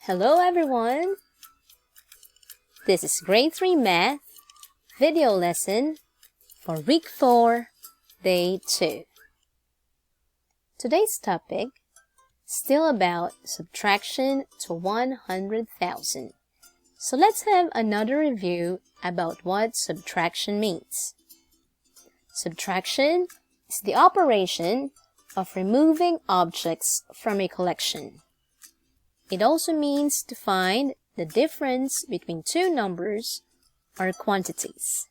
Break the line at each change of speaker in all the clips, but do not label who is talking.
Hello everyone! This is Grade 3 Math video lesson for Week 4, Day 2. Today's topic is still about subtraction to 100,000. So let's have another review about what subtraction means. Subtraction is the operation of removing objects from a collection. It also means to find the difference between two numbers or quantities.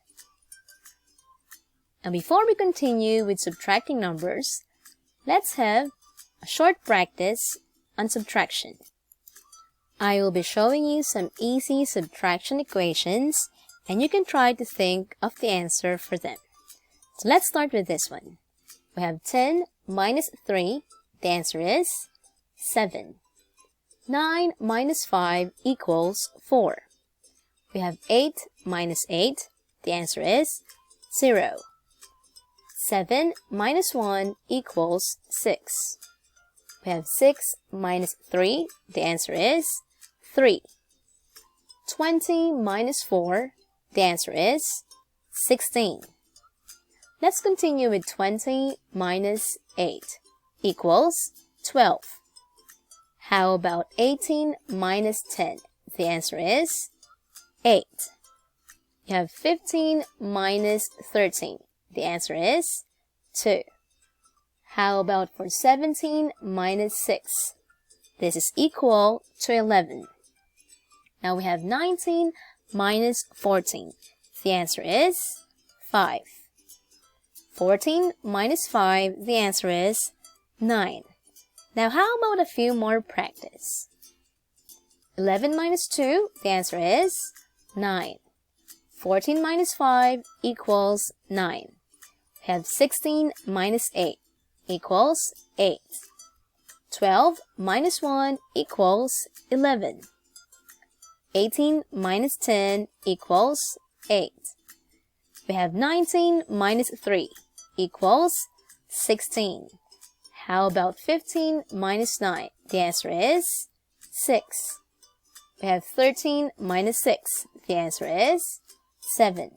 Now before we continue with subtracting numbers, let's have a short practice on subtraction. I will be showing you some easy subtraction equations and you can try to think of the answer for them. So let's start with this one. We have 10 minus 3, the answer is 7. 9 minus 5 equals 4. We have 8 minus 8, the answer is 0. 7 minus 1 equals 6. We have 6 minus 3, the answer is 3. 20 minus 4, the answer is 16. Let's continue with 20 minus 8 equals 12. How about 18 minus 10? The answer is 8. You have 15 minus 13. The answer is 2. How about for 17 minus 6? This is equal to 11. Now we have 19 minus 14. The answer is 5. 14 minus 5, the answer is 9. Now how about a few more practice? 11 minus 2, the answer is 9. 14 minus 5 equals 9. We have 16 minus 8 equals 8. 12 minus 1 equals 11. 18 minus 10 equals 8. We have 19 minus 3 equals 16. How about 15 minus 9? The answer is 6. We have 13 minus 6. The answer is 7.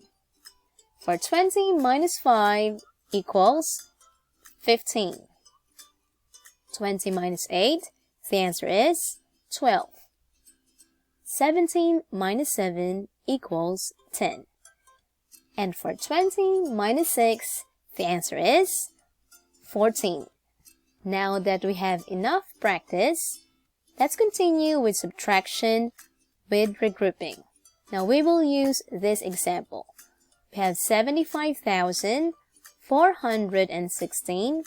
For 20 minus 5 equals 15. 20 minus 8, the answer is 12. 17 minus 7 equals 10. And for 20 minus 6, the answer is 14. Now that we have enough practice, let's continue with subtraction with regrouping. Now we will use this example. We have 75,416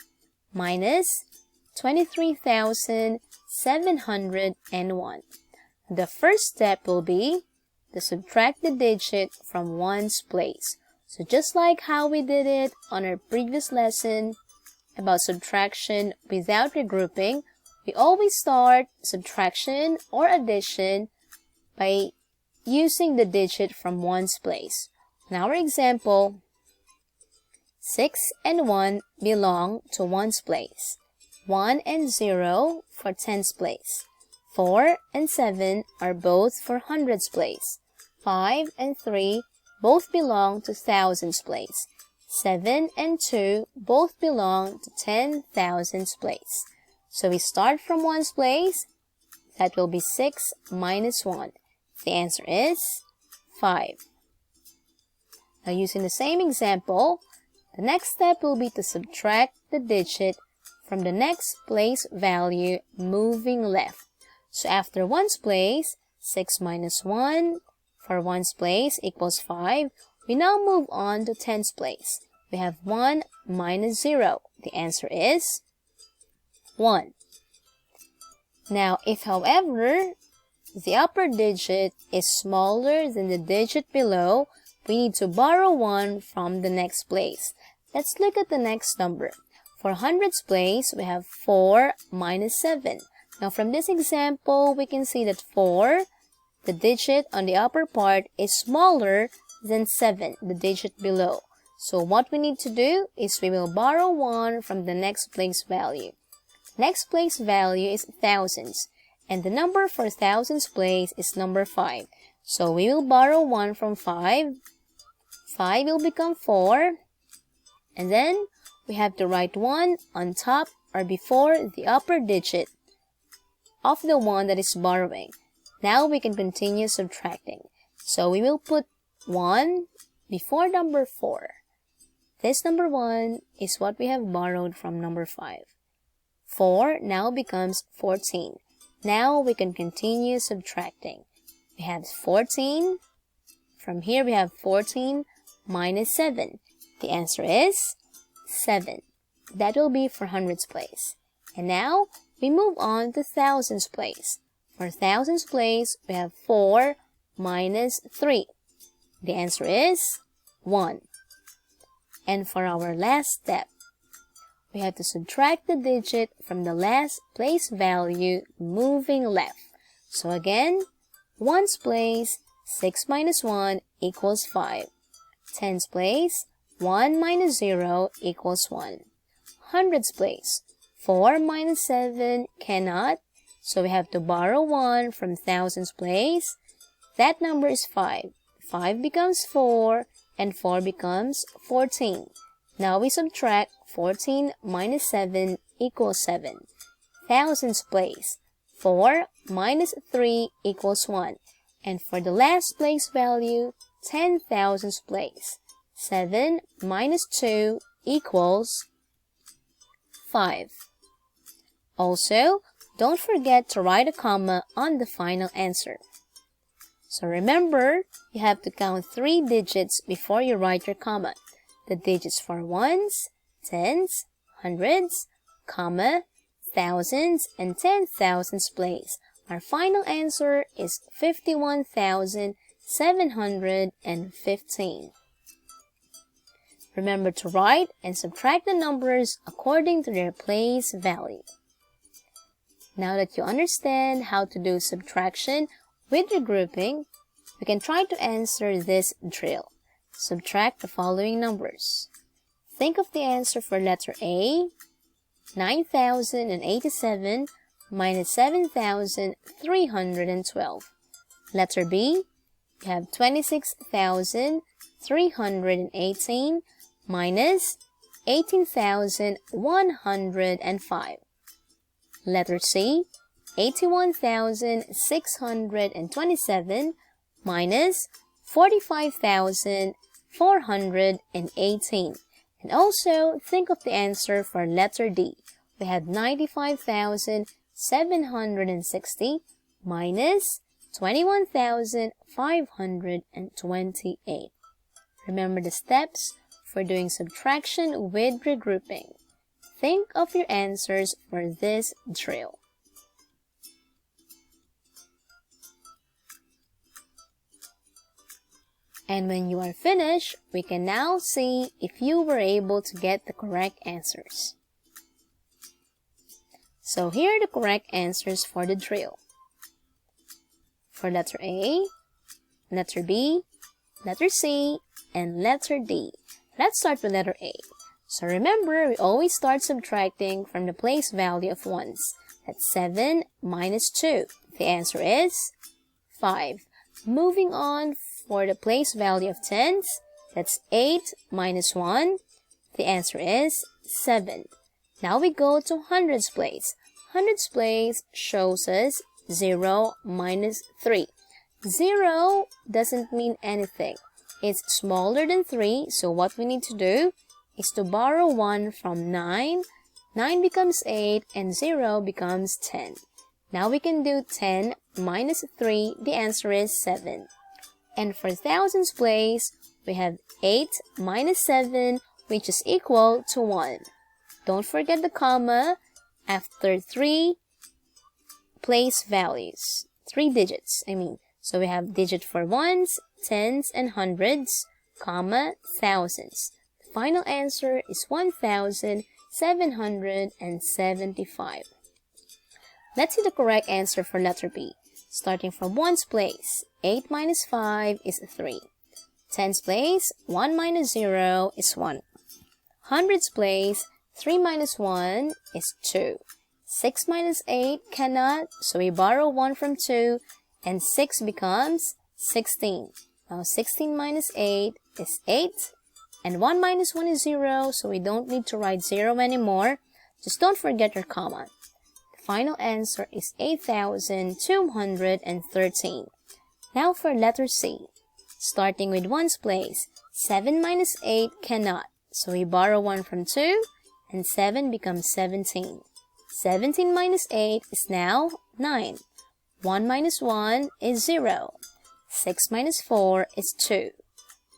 minus 23,701. The first step will be to subtract the digit from ones place. So just like how we did it on our previous lesson about subtraction without regrouping, we always start subtraction or addition by using the digit from ones place. In our example, 6 and 1 belong to ones place. 1 and 0 for tens place. 4 and 7 are both for hundreds place. 5 and 3 both belong to thousands place. 7 and 2 both belong to 10,000s place. So we start from ones place. That will be 6 minus 1. The answer is 5. Now using the same example, the next step will be to subtract the digit from the next place value moving left. So after ones place, 6 minus 1 for ones place equals 5. We now move on to tens place. We have 1 minus 0. The answer is 1. Now, if however, the upper digit is smaller than the digit below, we need to borrow 1 from the next place. Let's look at the next number. For hundreds place, we have 4 minus 7. Now, from this example, we can see that 4, the digit on the upper part, is smaller than 7, the digit below. So what we need to do is we will borrow 1 from the next place value. Next place value is thousands. And the number for thousands place is number 5. So we will borrow 1 from 5. 5 will become 4. And then we have to write 1 on top or before the upper digit of the one that is borrowing. Now we can continue subtracting. So we will put 1 before number 4. This number 1 is what we have borrowed from number 5. 4 now becomes 14. Now we can continue subtracting. We have 14. From here we have 14 minus 7. The answer is 7. That will be for hundreds place. And now we move on to thousands place. For thousands place, we have 4 minus 3. The answer is 1. And for our last step, we have to subtract the digit from the last place value moving left. So again, ones place, 6 minus 1 equals 5. Tens place, 1 minus 0 equals 1. Hundreds place, 4 minus 7 cannot, so we have to borrow 1 from thousands place. That number is 5. 5 becomes 4, and 4 becomes 14. Now we subtract 14 minus 7 equals 7. Thousands place, 4 minus 3 equals 1. And for the last place value, 10 thousands place, 7 minus 2 equals 5. Also, don't forget to write a comma on the final answer. So remember, you have to count 3 digits before you write your comma. The digits for ones, tens, hundreds, comma, thousands, and 10,000s place. Our final answer is 51,715. Remember to write and subtract the numbers according to their place value. Now that you understand how to do subtraction with regrouping, we can try to answer this drill. Subtract the following numbers. Think of the answer for letter A, 9,087 minus 7,312. Letter B, you have 26,318 minus 18,105. Letter C, 81,627 minus 45,418. And also, think of the answer for letter D. We have 95,760 minus 21,528. Remember the steps for doing subtraction with regrouping. Think of your answers for this drill. And when you are finished, we can now see if you were able to get the correct answers. So here are the correct answers for the drill. For letter A, letter B, letter C, and letter D. Let's start with letter A. So remember, we always start subtracting from the place value of ones. That's 7 minus 2. The answer is 5. Moving on for the place value of tens, that's 8 minus 1. The answer is 7. Now we go to hundreds place. Hundreds place shows us 0 minus 3. 0 doesn't mean anything. It's smaller than 3, so what we need to do is to borrow 1 from 9. 9 becomes 8, and 0 becomes 10. Now we can do 10 minus 3. The answer is 7. And for thousands place, we have 8 minus 7, which is equal to 1. Don't forget the comma after 3 place values. 3 digits, So we have digit for ones, tens, and hundreds, comma, thousands. The final answer is 1,775. Let's see the correct answer for letter B. Starting from ones place, 8 minus 5 is 3. Tens place, 1 minus 0 is 1. Hundreds place, 3 minus 1 is 2. 6 minus 8 cannot, so we borrow 1 from 2, and 6 becomes 16. Now 16 minus 8 is 8, and 1 minus 1 is 0, so we don't need to write 0 anymore. Just don't forget your comma. The final answer is 8,213. Now for letter C. Starting with 1's place, 7 minus 8 cannot, so we borrow 1 from 2, and 7 becomes 17. 17 minus 8 is now 9. 1 minus 1 is 0. 6 minus 4 is 2.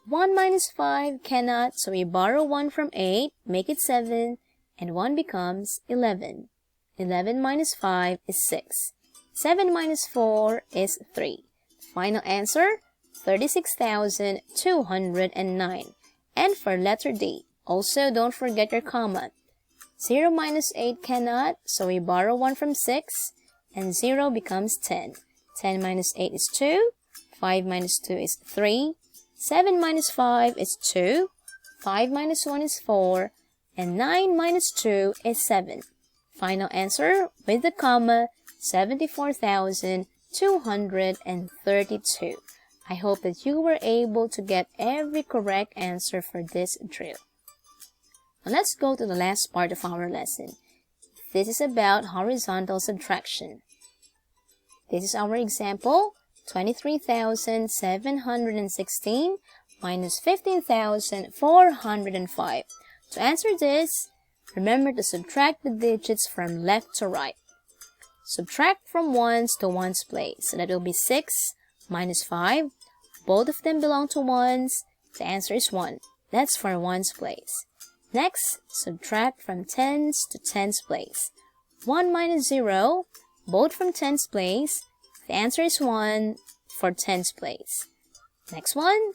1 minus 5 cannot, so we borrow 1 from 8, make it 7, and 1 becomes 11. 11 minus 5 is 6. 7 minus 4 is 3. Final answer, 36,209. And for letter D, also don't forget your comma. 0 minus 8 cannot, so we borrow 1 from 6, and 0 becomes 10. 10 minus 8 is 2, 5 minus 2 is 3, 7 minus 5 is 2, 5 minus 1 is 4, and 9 minus 2 is 7. Final answer, with the comma, 74,232. I hope that you were able to get every correct answer for this drill. Now let's go to the last part of our lesson. This is about horizontal subtraction. This is our example, 23,716 minus 15,405. To answer this, remember to subtract the digits from left to right. Subtract from 1's to 1's place. So that will be 6 minus 5. Both of them belong to 1's. The answer is 1. That's for 1's place. Next, subtract from 10's to 10's place. 1 minus 0, both from 10's place. The answer is 1 for 10's place. Next one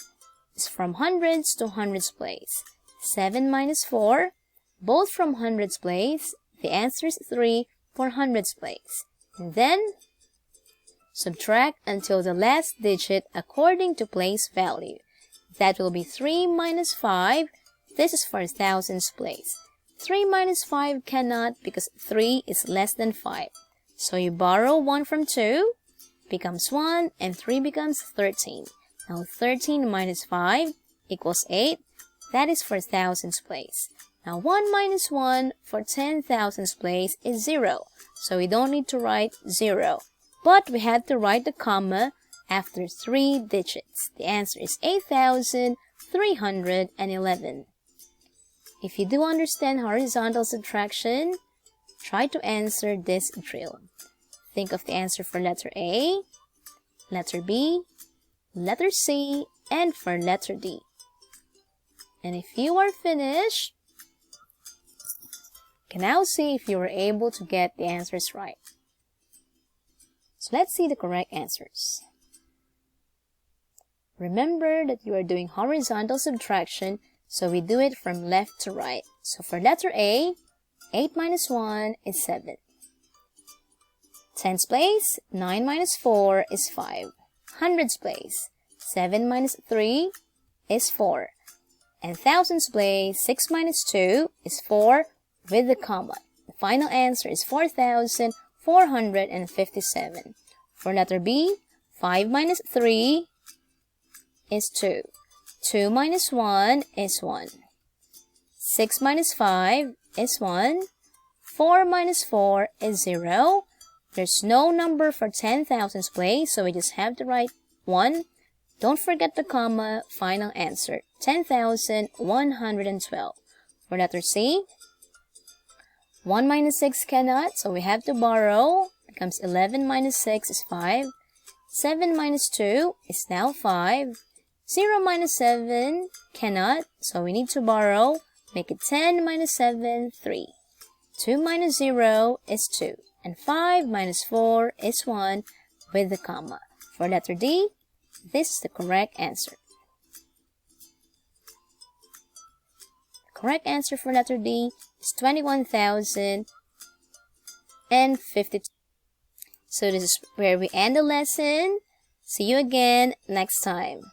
is from hundreds to hundreds place. 7 minus 4, both from hundreds place. The answer is 3 for hundreds place. And then, subtract until the last digit according to place value. That will be 3 minus 5. This is for thousands place. 3 minus 5 cannot because 3 is less than 5. So you borrow 1 from 2, becomes 1, and 3 becomes 13. Now 13 minus 5 equals 8. That is for thousands place. Now 1 minus 1 for 10,000s place is 0. So we don't need to write 0. But we had to write the comma after 3 digits. The answer is 8,311. If you do understand horizontal subtraction, try to answer this drill. Think of the answer for letter A, letter B, letter C, and for letter D. And if you are finished, you can now see if you were able to get the answers right. So let's see the correct answers. Remember that you are doing horizontal subtraction, so we do it from left to right. So for letter A, 8 minus 1 is 7. Tens place, 9 minus 4 is 5. Hundreds place, 7 minus 3 is 4. And thousands place, 6 minus 2 is 4 with the comma. The final answer is 4,457. For letter B, 5 minus 3 is 2. 2 minus 1 is 1. 6 minus 5 is 1. 4 minus 4 is 0. There's no number for 10,000s place, so we just have to write 1. Don't forget the comma. Final answer, 10,112. For letter C, 1 minus 6 cannot, so we have to borrow. Becomes 11 minus 6 is 5. 7 minus 2 is now 5. 0 minus 7 cannot, so we need to borrow. Make it 10 minus 7, 3. 2 minus 0 is 2. And 5 minus 4 is 1 with the comma. For letter D, this is the correct answer. The correct answer for letter D is 21,052. So this is where we end the lesson. See you again next time.